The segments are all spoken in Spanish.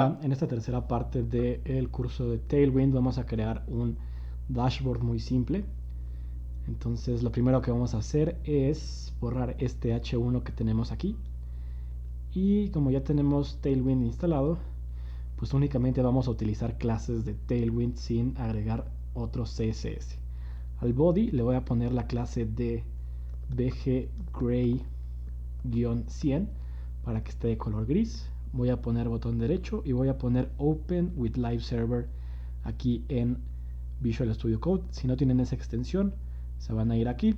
En esta tercera parte del curso de Tailwind vamos a crear un dashboard muy simple. Entonces lo primero que vamos a hacer es borrar este H1 que tenemos aquí. Y como ya tenemos Tailwind instalado, pues únicamente vamos a utilizar clases de Tailwind sin agregar otro CSS. Al body le voy a poner la clase de bggray-100 para que esté de color gris. Voy a poner botón derecho y voy a poner Open with Live Server aquí en Visual Studio Code. Si no tienen esa extensión, se van a ir aquí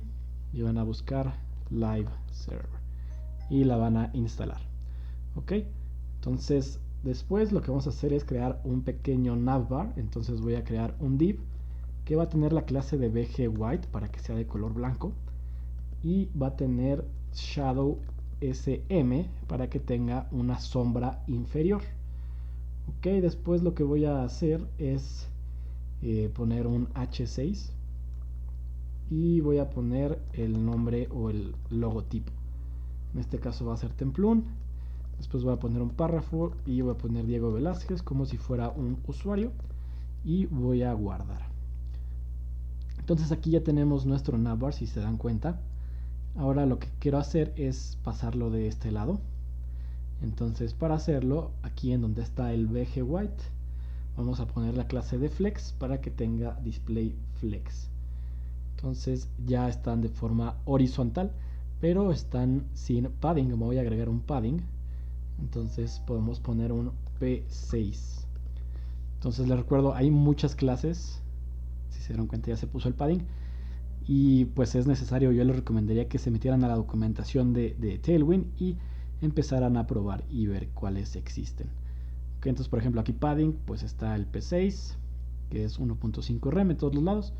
y van a buscar Live Server y la van a instalar. Ok, entonces después lo que vamos a hacer es crear un pequeño navbar. Entonces voy a crear un div que va a tener la clase de bgWhite para que sea de color blanco y va a tener shadow SM para que tenga una sombra inferior. Ok, después lo que voy a hacer es poner un H6 y voy a poner el nombre o el logotipo. En este caso va a ser Templum. Después voy a poner un párrafo y voy a poner Diego Velázquez como si fuera un usuario y voy a guardar. Entonces aquí ya tenemos nuestro navbar, si se dan cuenta. Ahora lo que quiero hacer es pasarlo de este lado. Entonces para hacerlo, aquí en donde está el bgWhite, vamos a poner la clase de flex para que tenga display flex. Entonces ya están de forma horizontal, pero están sin padding. Como voy a agregar un padding, entonces podemos poner un P6. Entonces les recuerdo, hay muchas clases. Si se dieron cuenta, ya se puso el padding. Y pues es necesario, yo les recomendaría que se metieran a la documentación de Tailwind y empezaran a probar y ver cuáles existen. Okay, entonces por ejemplo aquí padding, pues está el P6, que es 1.5 rem en todos los lados,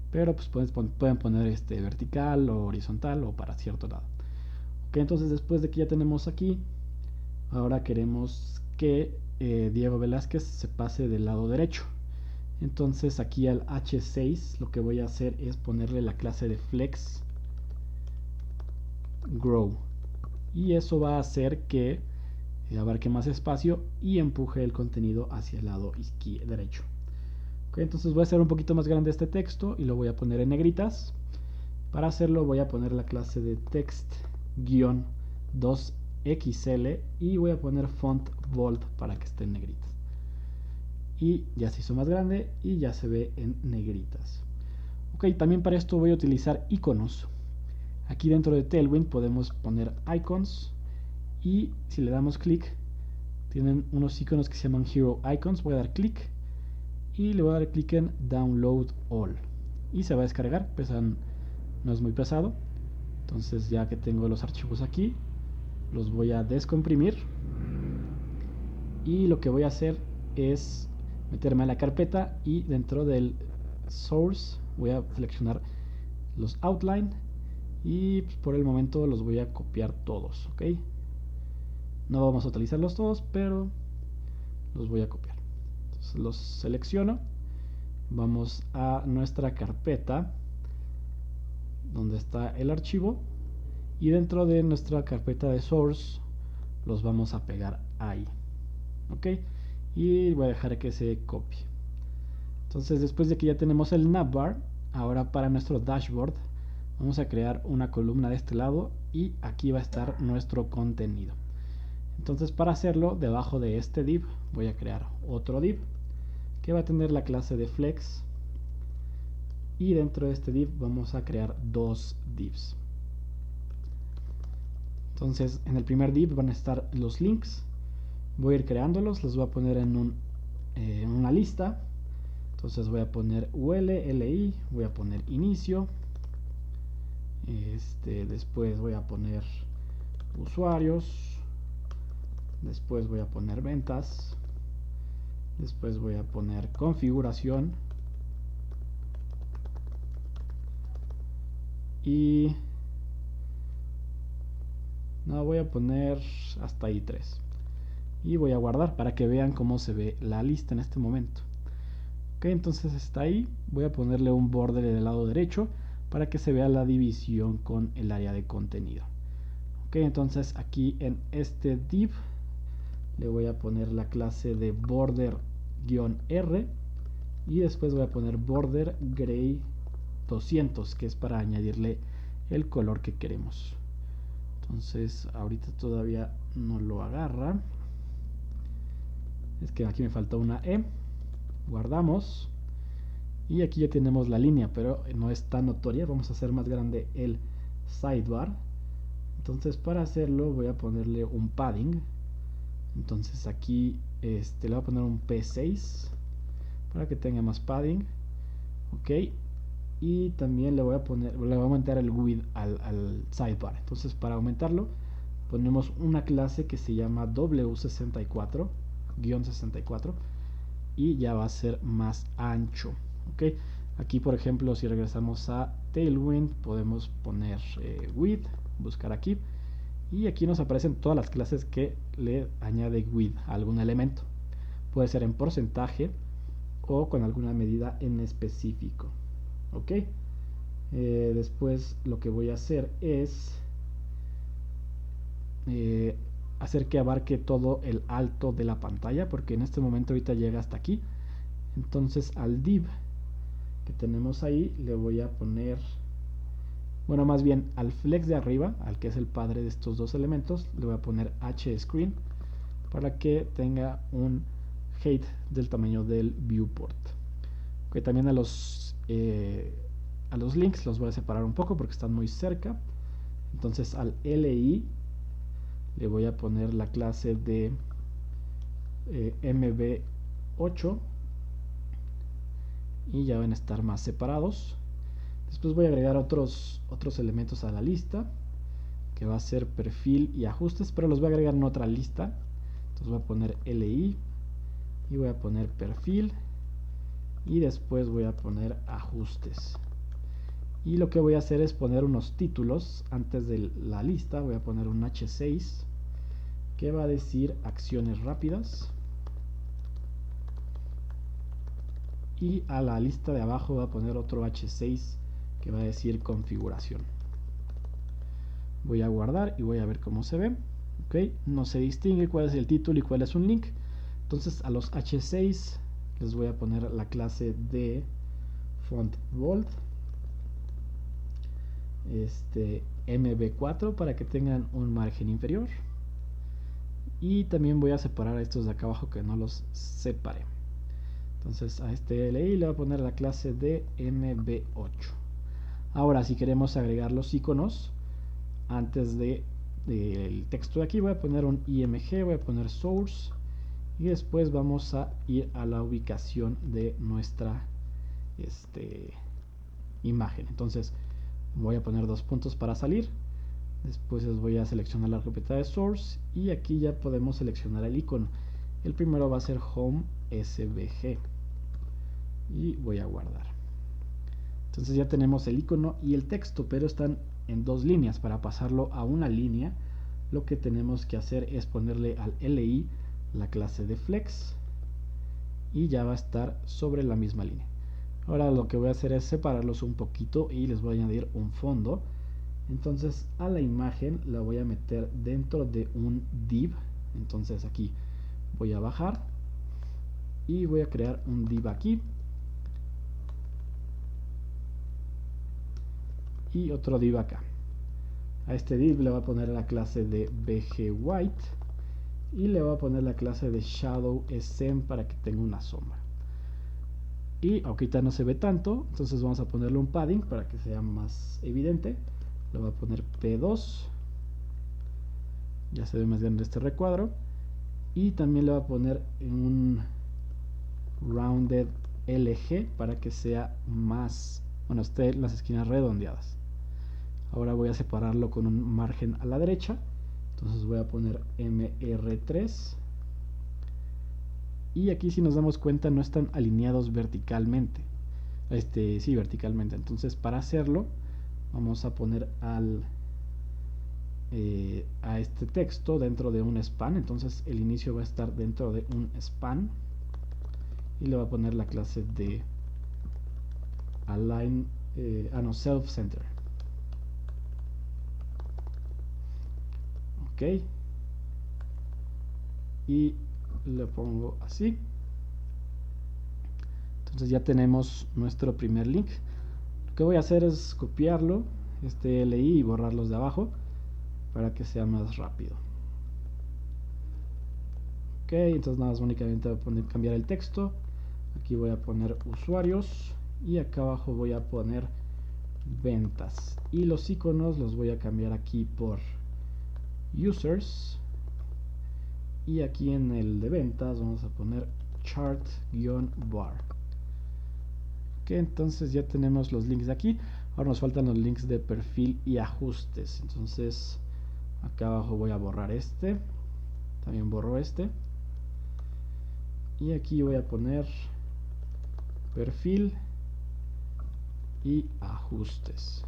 pero pues pueden poner vertical o horizontal o para cierto lado. Okay, entonces después de que ya tenemos aquí, ahora queremos que Diego Velázquez se pase del lado derecho. Entonces aquí al H6 lo que voy a hacer es ponerle la clase de flex grow y eso va a hacer que abarque más espacio y empuje el contenido hacia el lado derecho. Okay, entonces voy a hacer un poquito más grande este texto y lo voy a poner en negritas. Para hacerlo voy a poner la clase de text-2xl y voy a poner font bold para que esté en negritas. Y ya se hizo más grande y ya se ve en negritas. Ok, también para esto voy a utilizar iconos. Aquí dentro de Tailwind podemos poner icons y si le damos clic tienen unos iconos que se llaman Hero Icons. Voy a dar clic y le voy a dar clic en Download All y se va a descargar. No es muy pesado. Entonces ya que tengo los archivos aquí, los voy a descomprimir y lo que voy a hacer es meterme a la carpeta y dentro del source voy a seleccionar los outline y por el momento los voy a copiar todos, ok. No vamos a utilizarlos todos, pero los voy a copiar. Entonces los selecciono, vamos a nuestra carpeta donde está el archivo y dentro de nuestra carpeta de source los vamos a pegar ahí, ok, y voy a dejar que se copie. Entonces después de que ya tenemos el navbar, ahora para nuestro dashboard vamos a crear una columna de este lado y aquí va a estar nuestro contenido. Entonces para hacerlo, debajo de este div voy a crear otro div que va a tener la clase de flex y dentro de este div vamos a crear dos divs. Entonces en el primer div van a estar los links, voy a ir creándolos, los voy a poner en una lista. Entonces voy a poner ULLI, voy a poner inicio, después voy a poner usuarios, después voy a poner ventas, después voy a poner configuración y no, voy a poner hasta ahí 3 y voy a guardar para que vean cómo se ve la lista en este momento. Ok, entonces está ahí, voy a ponerle un border del lado derecho para que se vea la división con el área de contenido. Ok, entonces aquí en este div le voy a poner la clase de border-r y después voy a poner border gray 200, que es para añadirle el color que queremos. Entonces ahorita todavía no lo agarra, es que aquí me falta una E. Guardamos y aquí ya tenemos la línea, pero no es tan notoria. Vamos a hacer más grande el sidebar. Entonces para hacerlo voy a ponerle un padding. Entonces aquí le voy a poner un P6 para que tenga más padding. Ok, y también le voy a aumentar el width al sidebar. Entonces para aumentarlo ponemos una clase que se llama W64 64 y ya va a ser más ancho. Ok, aquí por ejemplo si regresamos a Tailwind podemos poner width, buscar aquí, y aquí nos aparecen todas las clases que le añade width a algún elemento. Puede ser en porcentaje o con alguna medida en específico. Ok, después lo que voy a hacer es hacer que abarque todo el alto de la pantalla, porque en este momento ahorita llega hasta aquí. Entonces al div que tenemos ahí le voy a poner, bueno, más bien al flex de arriba, al que es el padre de estos dos elementos, le voy a poner hscreen para que tenga un height del tamaño del viewport. Okay, también a los links los voy a separar un poco porque están muy cerca. Entonces al li le voy a poner la clase de mb8 y ya van a estar más separados. Después voy a agregar otros elementos a la lista, que va a ser perfil y ajustes, pero los voy a agregar en otra lista. Entonces voy a poner li y voy a poner perfil y después voy a poner ajustes. Y lo que voy a hacer es poner unos títulos antes de la lista. Voy a poner un h6 que va a decir acciones rápidas, y a la lista de abajo voy a poner otro h6 que va a decir configuración. Voy a guardar y voy a ver cómo se ve. Ok, no se distingue cuál es el título y cuál es un link. Entonces a los h6 les voy a poner la clase de font bold, mb4 para que tengan un margen inferior, y también voy a separar a estos de acá abajo que no los separé. Entonces a este li le voy a poner la clase de mb8. Ahora si queremos agregar los iconos antes del texto de aquí, voy a poner un img, voy a poner source y después vamos a ir a la ubicación de nuestra imagen. Entonces voy a poner dos puntos para salir, después les voy a seleccionar la carpeta de source y aquí ya podemos seleccionar el icono. El primero va a ser home svg y voy a guardar. Entonces ya tenemos el icono y el texto, pero están en dos líneas. Para pasarlo a una línea, lo que tenemos que hacer es ponerle al li la clase de flex y ya va a estar sobre la misma línea. Ahora lo que voy a hacer es separarlos un poquito y les voy a añadir un fondo. Entonces a la imagen la voy a meter dentro de un div. Entonces aquí voy a bajar y voy a crear un div aquí y otro div acá. A este div le voy a poner la clase de bgWhite y le voy a poner la clase de shadowSM para que tenga una sombra. Y ahorita no se ve tanto, entonces vamos a ponerle un padding para que sea más evidente. Le voy a poner P2, ya se ve más grande este recuadro, y también le voy a poner un rounded LG para que sea más, bueno, esté las esquinas redondeadas. Ahora voy a separarlo con un margen a la derecha, entonces voy a poner MR3 y aquí si nos damos cuenta no están alineados verticalmente, sí, verticalmente. Entonces para hacerlo vamos a poner a este texto dentro de un span. Entonces el inicio va a estar dentro de un span y le voy a poner la clase de align, self center. Ok, y le pongo así. Entonces ya tenemos nuestro primer link. Lo que voy a hacer es copiarlo, este LI, y borrarlos de abajo para que sea más rápido. Ok, entonces nada más únicamente voy a cambiar el texto. Aquí voy a poner usuarios y acá abajo voy a poner ventas, y los iconos los voy a cambiar aquí por users, y aquí en el de ventas vamos a poner chart-bar. Ok, entonces ya tenemos los links de aquí. Ahora nos faltan los links de perfil y ajustes. Entonces acá abajo voy a borrar este, también borro este, y aquí voy a poner perfil y ajustes.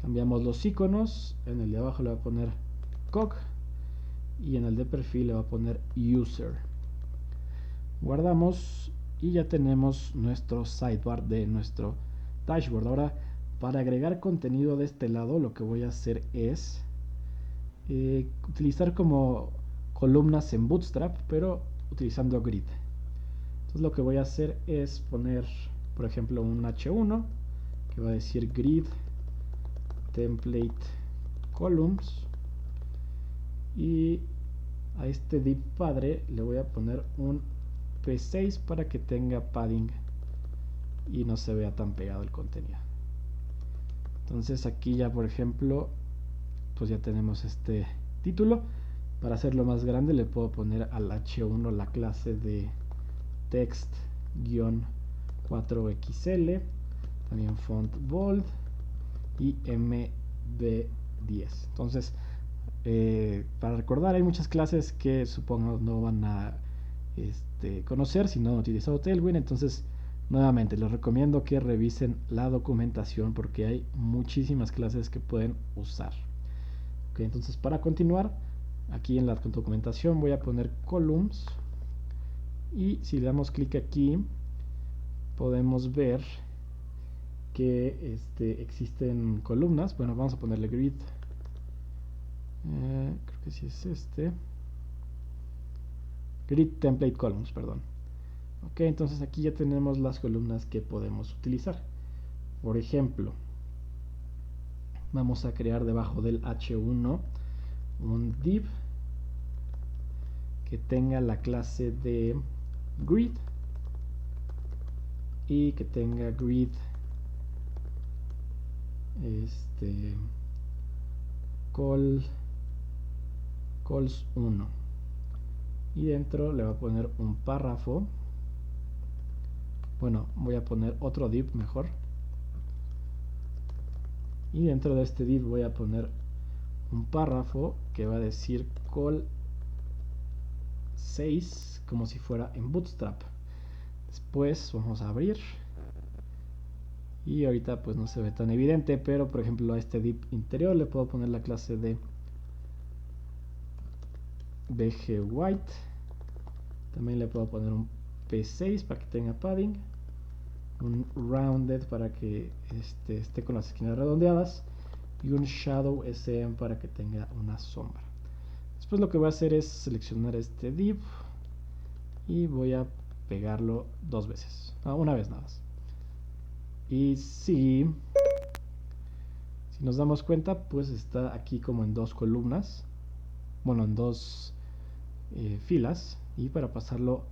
Cambiamos los iconos, en el de abajo le voy a poner cog y en el de perfil le voy a poner user. Guardamos y ya tenemos nuestro sidebar de nuestro dashboard. Ahora, para agregar contenido de este lado, lo que voy a hacer es utilizar como columnas en Bootstrap, pero utilizando grid. Entonces lo que voy a hacer es poner, por ejemplo, un H1 que va a decir grid template columns, y a este div padre le voy a poner un P6 para que tenga padding y no se vea tan pegado el contenido. Entonces aquí ya, por ejemplo, pues ya tenemos este título. Para hacerlo más grande le puedo poner al H1 la clase de text-4XL, también font bold y MB10. Entonces, para recordar, hay muchas clases que supongo no van a conocer si no han utilizado Tailwind. Entonces, nuevamente les recomiendo que revisen la documentación porque hay muchísimas clases que pueden usar. Ok, entonces para continuar, aquí en la documentación voy a poner columns, y si le damos clic aquí podemos ver que existen columnas. Bueno, vamos a ponerle grid, creo que sí es grid template columns, perdón. Ok, entonces aquí ya tenemos las columnas que podemos utilizar. Por ejemplo, vamos a crear debajo del H1 un div que tenga la clase de grid y que tenga grid calls 1, y dentro le voy a poner un párrafo. Bueno, voy a poner otro div mejor, y dentro de este div voy a poner un párrafo que va a decir call 6 como si fuera en Bootstrap. Después vamos a abrir, y ahorita pues no se ve tan evidente, pero por ejemplo a este div interior le puedo poner la clase de bgWhite. También le puedo poner un P6 para que tenga padding, un rounded para que esté con las esquinas redondeadas, y un shadow SM para que tenga una sombra. Después lo que voy a hacer es seleccionar este div y voy a pegarlo dos veces, una vez nada más. Y si nos damos cuenta, pues está aquí como en dos columnas, bueno, en dos filas, y para pasarlo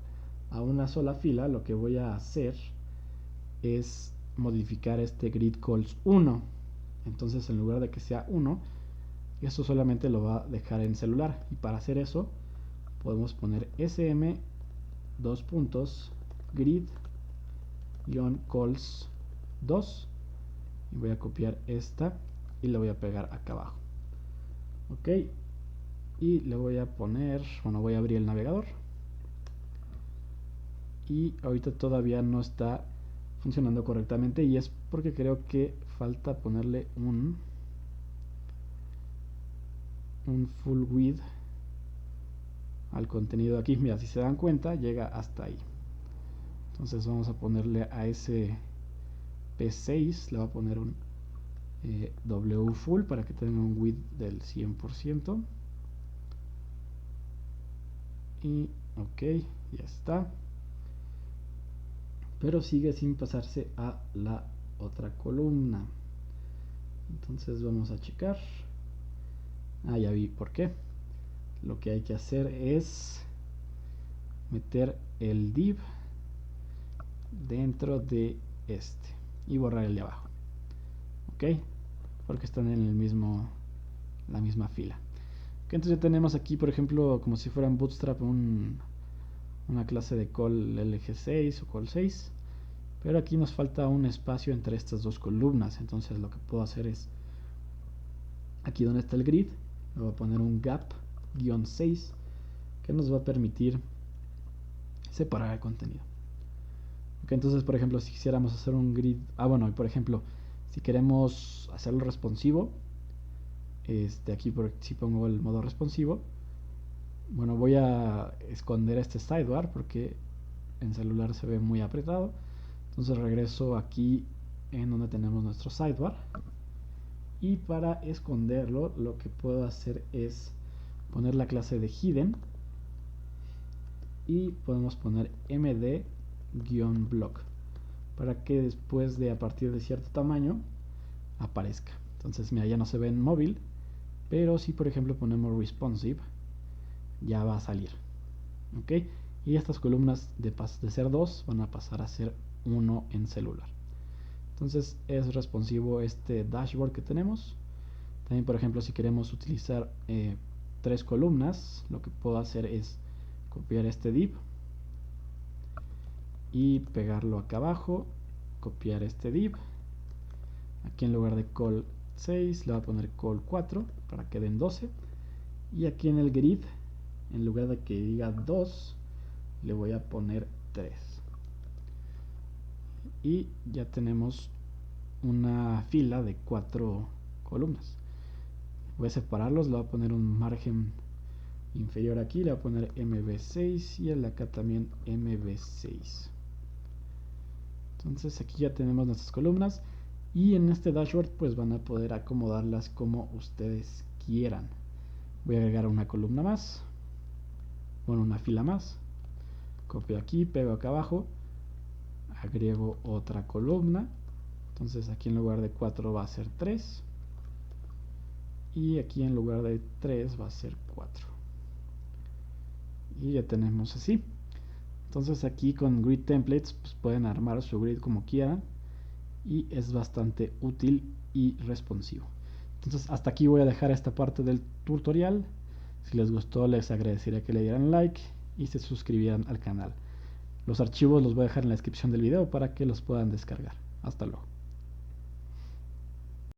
a una sola fila lo que voy a hacer es modificar este grid calls 1. Entonces, en lugar de que sea 1, esto solamente lo va a dejar en celular, y para hacer eso podemos poner sm grid-calls 2, y voy a copiar esta y la voy a pegar acá abajo. Ok, y le voy a poner, bueno, voy a abrir el navegador, y ahorita todavía no está funcionando correctamente, y es porque creo que falta ponerle un full width al contenido aquí. Mira, si se dan cuenta llega hasta ahí. Entonces vamos a ponerle a ese P6, le voy a poner un W full para que tenga un width del 100%. Y ok, ya está. Pero sigue sin pasarse a la otra columna. Entonces vamos a checar. Ya vi por qué. Lo que hay que hacer es meter el div dentro de este y borrar el de abajo. Ok, porque están en el mismo, la misma fila. Okay, entonces ya tenemos aquí, por ejemplo, como si fuera en Bootstrap una clase de call LG6 o call6, pero aquí nos falta un espacio entre estas dos columnas. Entonces lo que puedo hacer es, aquí donde está el grid, le voy a poner un gap-6 que nos va a permitir separar el contenido. Okay, entonces, por ejemplo, si quisiéramos hacer un grid, bueno, por ejemplo, si queremos hacerlo responsivo, aquí si pongo el modo responsivo, bueno, voy a esconder este sidebar porque en celular se ve muy apretado. Entonces regreso aquí en donde tenemos nuestro sidebar, y para esconderlo lo que puedo hacer es poner la clase de hidden y podemos poner md-block para que después de a partir de cierto tamaño aparezca. Entonces mira, ya no se ve en móvil, pero si por ejemplo ponemos responsive ya va a salir. Ok, y estas columnas de ser 2 van a pasar a ser 1 en celular. Entonces es responsivo este dashboard que tenemos. También por ejemplo si queremos utilizar 3 columnas, lo que puedo hacer es copiar este div y pegarlo acá abajo, copiar este div, aquí en lugar de call 6 le voy a poner call 4 para que den 12, y aquí en el grid en lugar de que diga 2 le voy a poner 3, y ya tenemos una fila de 4 columnas. Voy a separarlos, le voy a poner un margen inferior aquí, le voy a poner mb6 y el acá también mb6. Entonces aquí ya tenemos nuestras columnas, y en este dashboard pues van a poder acomodarlas como ustedes quieran. Voy a agregar una columna más, bueno, una fila más, copio aquí, pego acá abajo, agrego otra columna. Entonces aquí en lugar de 4 va a ser 3, y aquí en lugar de 3 va a ser 4, y ya tenemos así. Entonces aquí con grid templates pues pueden armar su grid como quieran, y es bastante útil y responsivo. Entonces hasta aquí voy a dejar esta parte del tutorial. Si les gustó les agradecería que le dieran like y se suscribieran al canal. Los archivos los voy a dejar en la descripción del video para que los puedan descargar. Hasta luego.